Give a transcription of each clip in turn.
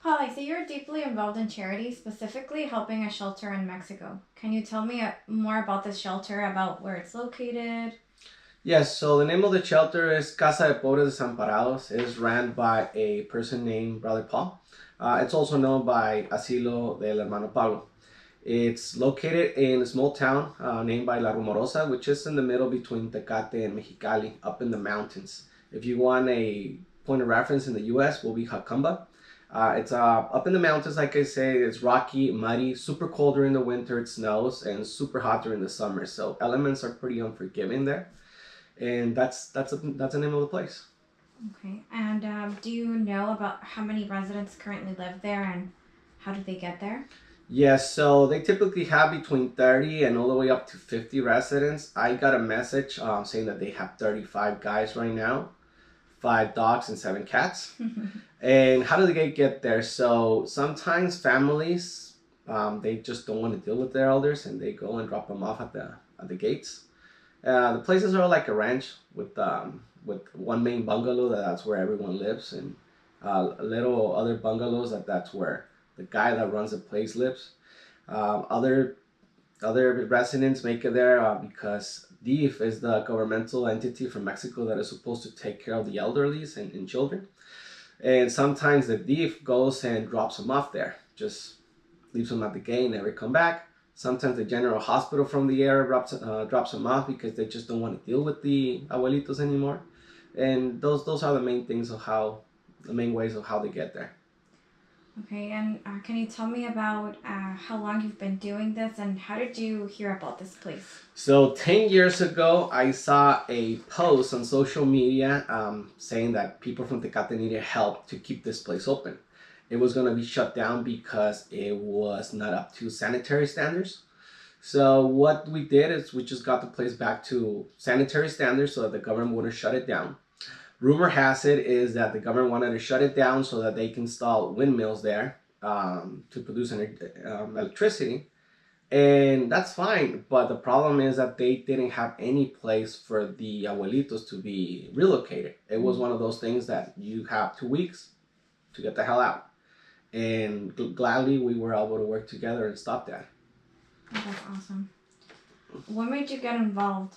Paul, I see you're deeply involved in charity, specifically helping a shelter in Mexico. Can you tell me more about this shelter, about where it's located? Yes, so the name of the shelter is Casa de Pobres Desamparados. It is ran by a person named Brother Paul. It's also known by Asilo del Hermano Pablo. It's located in a small town named by La Rumorosa, which is in the middle between Tecate and Mexicali, up in the mountains. If you want a point of reference in the U.S., will be Jacamba. It's up in the mountains, like I say. It's rocky, muddy, super cold during the winter. It snows, and super hot during the summer. So elements are pretty unforgiving there, and that's the name of the place. Okay. And do you know about how many residents currently live there and how did they get there? Yes, so they typically have between 30 and all the way up to 50 residents. I got a message saying that they have 35 guys right now, 5 dogs and 7 cats. And how do they get there? So sometimes families, they just don't want to deal with their elders, and they go and drop them off at the gates. The places are like a ranch with one main bungalow that's where everyone lives, and little other bungalows that's where the guy that runs the place lives. Other residents make it there because DIF is the governmental entity from Mexico that is supposed to take care of the elderlies and children. And sometimes the DIF goes and drops them off there, just leaves them at the gate and never come back. Sometimes the general hospital from the area drops them off because they just don't want to deal with the abuelitos anymore. And those are the main ways of how they get there. Okay. And can you tell me about how long you've been doing this and how did you hear about this place? So 10 years ago, I saw a post on social media saying that people from Tecate needed help to keep this place open. It was going to be shut down because it was not up to sanitary standards. So what we did is we just got the place back to sanitary standards so that the government wouldn't shut it down. Rumor has it is that the government wanted to shut it down so that they can install windmills there to produce electricity. And that's fine, but the problem is that they didn't have any place for the abuelitos to be relocated. It was one of those things that you have 2 weeks to get the hell out. And gladly, we were able to work together and stop that. Oh, that's awesome. What made you get involved?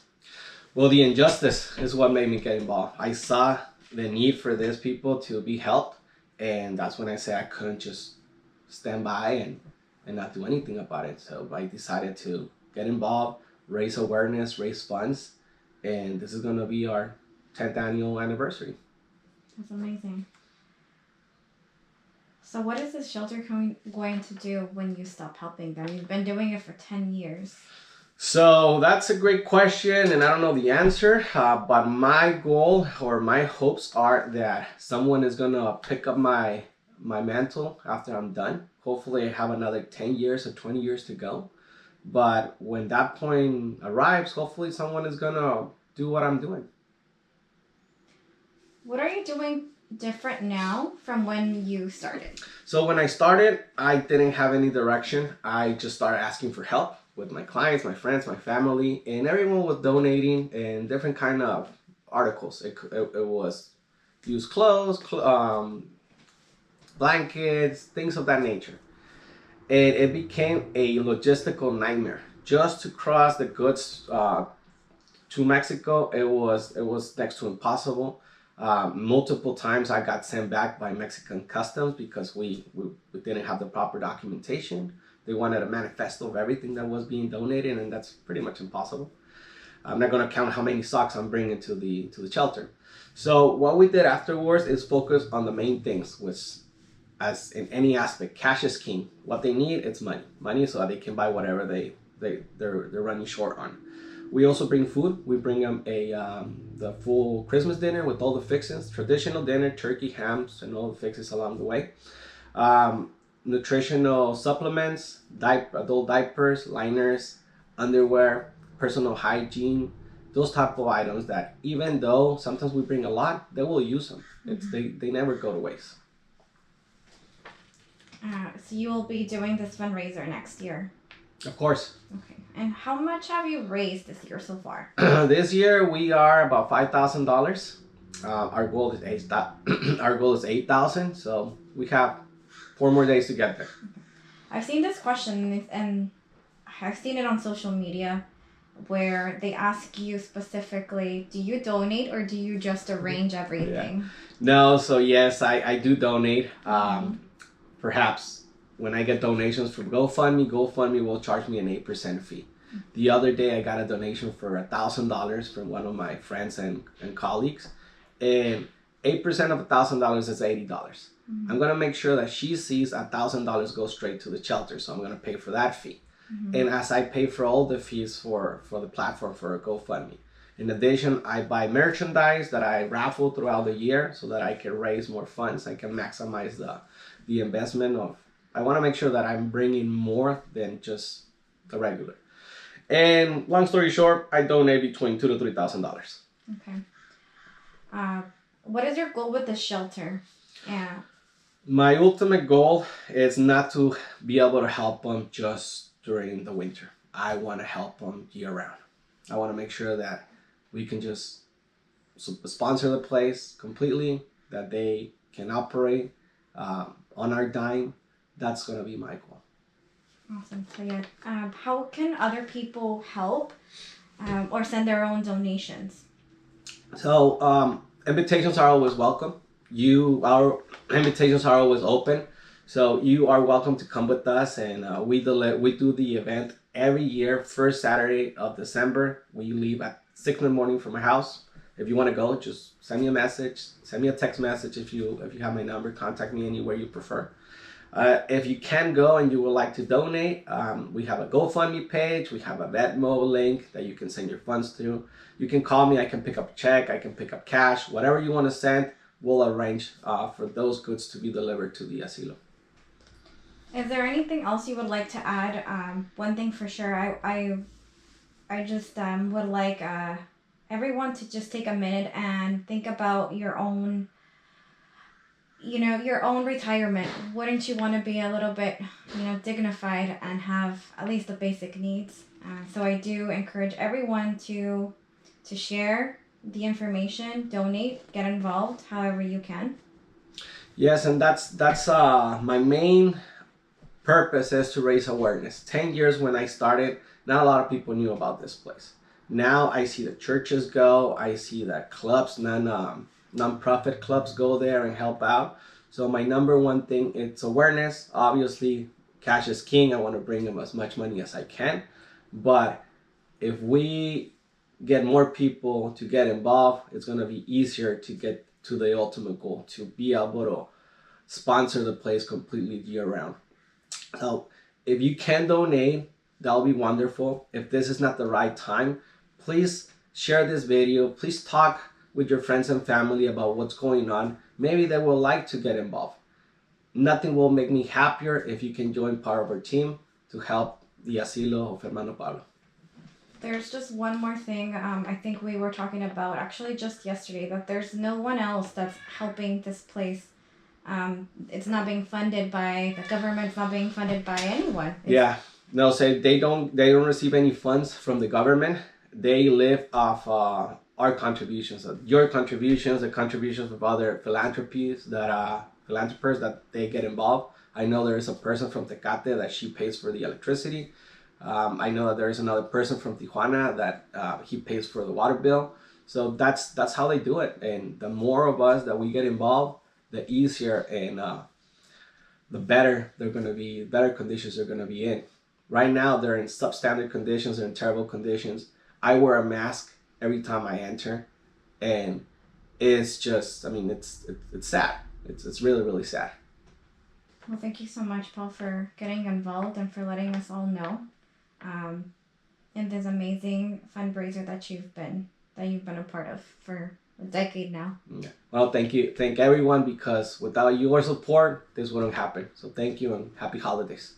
Well, the injustice is what made me get involved. I saw the need for these people to be helped, and that's when I said I couldn't just stand by and not do anything about it. So I decided to get involved, raise awareness, raise funds, and this is going to be our 10th annual anniversary. That's amazing. So what is this shelter going to do when you stop helping them? You've been doing it for 10 years. So that's a great question, and I don't know the answer, but my goal or my hopes are that someone is going to pick up my mantle after I'm done. Hopefully I have another 10 years or 20 years to go. But when that point arrives, hopefully someone is going to do what I'm doing. What are you doing different now from when you started? So when I started, I didn't have any direction. I just started asking for help with my clients, my friends, my family, and everyone was donating in different kind of articles. It was used clothes, blankets, things of that nature. And it became a logistical nightmare. Just to cross the goods to Mexico, it was next to impossible. Multiple times I got sent back by Mexican customs because we didn't have the proper documentation. They wanted a manifesto of everything that was being donated, and that's pretty much impossible. I'm not going to count how many socks I'm bringing to the shelter. So what we did afterwards is focus on the main things, which, as in any aspect, cash is king. What they need is money so that they can buy whatever they're running short on. We also bring food. We bring them the full Christmas dinner with all the fixings, traditional dinner, turkey, hams, and all the fixings along the way. Nutritional supplements, adult diapers, liners, underwear, personal hygiene, those type of items that even though sometimes we bring a lot, they will use them. They never go to waste. So you will be doing this fundraiser next year. Of course. Okay. And how much have you raised this year so far? This year we are about $5,000. Our goal is 8,000. So we have 4 more days to get there. I've seen this question and I've seen it on social media where they ask you specifically, do you donate or do you just arrange everything? Yeah. No, so yes, I do donate. Perhaps when I get donations from GoFundMe will charge me an 8% fee. The other day I got a donation for $1,000 from one of my friends and colleagues, and 8% of $1,000 is $80. I'm gonna make sure that she sees $1,000 go straight to the shelter, so I'm gonna pay for that fee. And as I pay for all the fees for the platform for GoFundMe, in addition, I buy merchandise that I raffle throughout the year so that I can raise more funds. I can maximize the investment of. I want to make sure that I'm bringing more than just the regular. And long story short, I donate between $2,000 to $3,000. Okay. What is your goal with the shelter? Yeah. My ultimate goal is not to be able to help them just during the winter. I want to help them year round. I want to make sure that we can just sponsor the place completely, that they can operate on our dime. That's going to be my goal. Awesome. So yeah, how can other people help or send their own donations? So invitations are always welcome. Our invitations are always open. So you are welcome to come with us, and we do the event every year, first Saturday of December. We leave at 6 in the morning from my house. If you want to go, just send me a message, send me a text message if you have my number. Contact me anywhere you prefer. If you can go and you would like to donate, we have a GoFundMe page. We have a Venmo link that you can send your funds to. You can call me. I can pick up a check. I can pick up cash. Whatever you want to send, we'll arrange for those goods to be delivered to the Asilo. Is there anything else you would like to add? One thing for sure, I just would like everyone to just take a minute and think about your own, your own retirement. Wouldn't you want to be a little bit, dignified and have at least the basic needs? So I do encourage everyone to share the information, donate, get involved however you can. Yes, and that's my main purpose is to raise awareness. 10 years when I started, not a lot of people knew about this place. Now I see the churches go, I see that clubs, non-profit clubs go there and help out. So my number one thing, it's awareness. Obviously, cash is king. I want to bring them as much money as I can. But if we get more people to get involved, it's going to be easier to get to the ultimate goal, to be able to sponsor the place completely year round. So if you can donate, that'll be wonderful. If this is not the right time, please share this video. Please talk with your friends and family about what's going on. Maybe they will like to get involved. Nothing will make me happier if you can join part of our team to help the Asilo of Hermano Pablo. There's just one more thing I think we were talking about actually just yesterday, that there's no one else that's helping this place. It's not being funded by the government. It's not being funded by anyone. No, say they don't receive any funds from the government. They live off our contributions, your contributions, the contributions of other philanthropists that they get involved. I know there is a person from Tecate that she pays for the electricity. I know that there is another person from Tijuana that he pays for the water bill. So that's how they do it. And the more of us that we get involved, the easier and the better they're going to be, better conditions they're going to be in. Right now, they're in substandard conditions, they're in terrible conditions. I wear a mask every time I enter, and it's just, it's sad. It's really, really sad. Well, thank you so much, Paul, for getting involved and for letting us all know. And this amazing fundraiser that you've been a part of for a decade now. Yeah. Well, thank you. Thank everyone, because without your support, this wouldn't happen. So thank you and happy holidays.